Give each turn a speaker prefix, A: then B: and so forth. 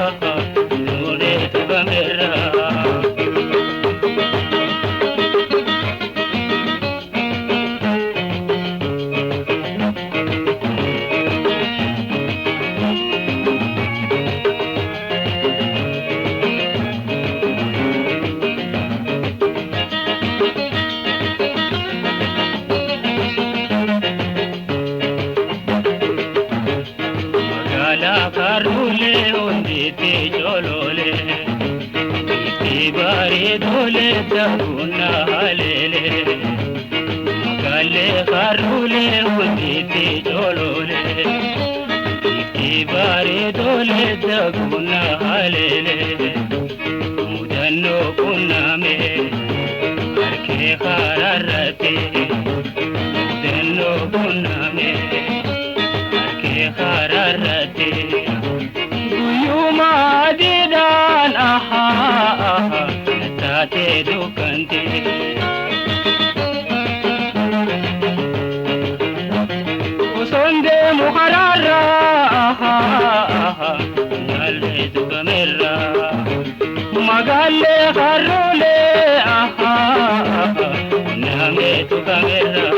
A: aha nure tugamera karule ondite cholole tibare dole taguna halele magale karule ondite cholole tibare dole taguna halele mudanno kuname arke khararate mudanno kuname hararate guyuma didan aha aha tate dukante usonde muharara aha aha nalle dukamera magalle harule aha aha name dukamera